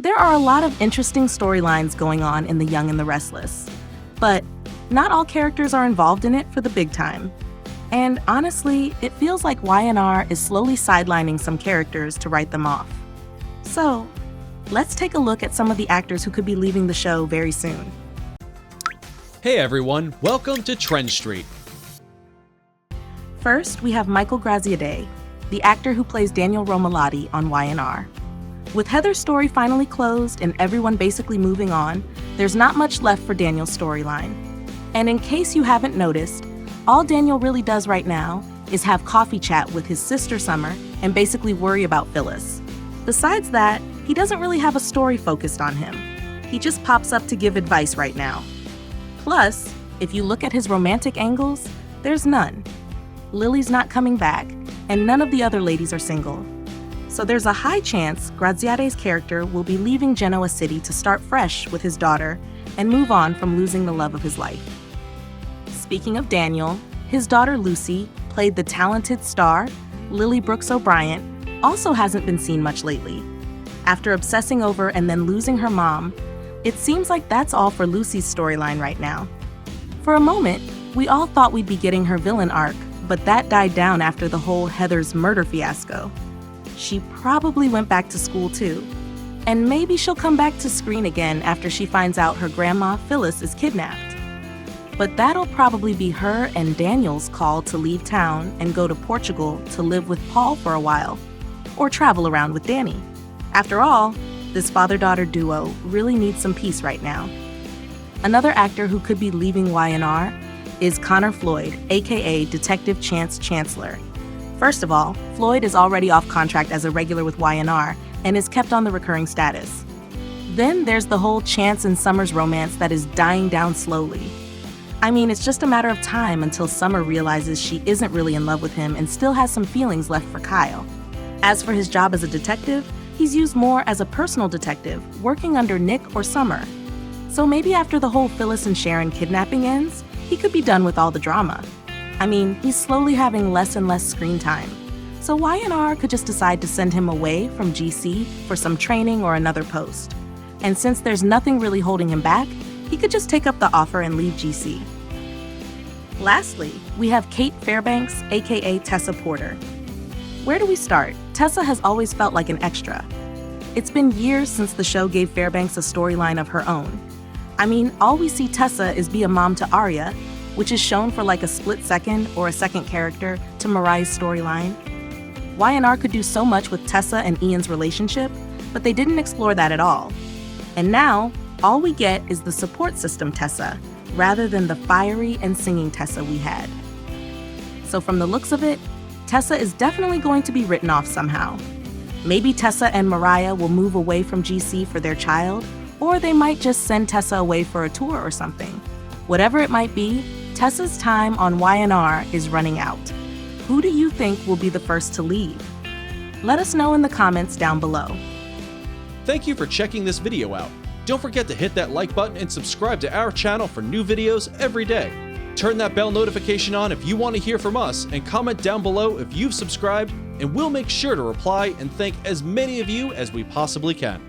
There are a lot of interesting storylines going on in The Young and the Restless, but not all characters are involved in it for the big time. And honestly, it feels like Y&R is slowly sidelining some characters to write them off. So, let's take a look at some of the actors who could be leaving the show very soon. Hey everyone, welcome to TrendStreet. First, we have Michael Graziadei, the actor who plays Daniel Romalotti on Y&R. With Heather's story finally closed and everyone basically moving on, there's not much left for Daniel's storyline. And in case you haven't noticed, all Daniel really does right now is have coffee chat with his sister Summer and basically worry about Phyllis. Besides that, he doesn't really have a story focused on him. He just pops up to give advice right now. Plus, if you look at his romantic angles, there's none. Lily's not coming back, and none of the other ladies are single. So there's a high chance Graziadei's character will be leaving Genoa City to start fresh with his daughter and move on from losing the love of his life. Speaking of Daniel, his daughter Lucy, played the talented star Lily Brooks O'Brien, also hasn't been seen much lately. After obsessing over and then losing her mom, it seems like that's all for Lucy's storyline right now. For a moment, we all thought we'd be getting her villain arc, but that died down after the whole Heather's murder fiasco. She probably went back to school too. And maybe she'll come back to screen again after she finds out her grandma, Phyllis, is kidnapped. But that'll probably be her and Daniel's call to leave town and go to Portugal to live with Paul for a while, or travel around with Danny. After all, this father-daughter duo really needs some peace right now. Another actor who could be leaving Y&R is Connor Floyd, aka Detective Chance Chancellor. First of all, Floyd is already off contract as a regular with Y&R and is kept on the recurring status. Then there's the whole Chance and Summer's romance that is dying down slowly. I mean, it's just a matter of time until Summer realizes she isn't really in love with him and still has some feelings left for Kyle. As for his job as a detective, he's used more as a personal detective, working under Nick or Summer. So maybe after the whole Phyllis and Sharon kidnapping ends, he could be done with all the drama. I mean, he's slowly having less and less screen time. So Y&R could just decide to send him away from GC for some training or another post. And since there's nothing really holding him back, he could just take up the offer and leave GC. Lastly, we have Kate Fairbanks, aka Tessa Porter. Where do we start? Tessa has always felt like an extra. It's been years since the show gave Fairbanks a storyline of her own. I mean, all we see Tessa is be a mom to Arya, which is shown for like a split second or a second character to Mariah's storyline. Y&R could do so much with Tessa and Ian's relationship, but they didn't explore that at all. And now, all we get is the support system Tessa, rather than the fiery and singing Tessa we had. So from the looks of it, Tessa is definitely going to be written off somehow. Maybe Tessa and Mariah will move away from GC for their child, or they might just send Tessa away for a tour or something. Whatever it might be, Tessa's time on Y&R is running out. Who do you think will be the first to leave? Let us know in the comments down below. Thank you for checking this video out. Don't forget to hit that like button and subscribe to our channel for new videos every day. Turn that bell notification on if you want to hear from us, and comment down below if you've subscribed, and we'll make sure to reply and thank as many of you as we possibly can.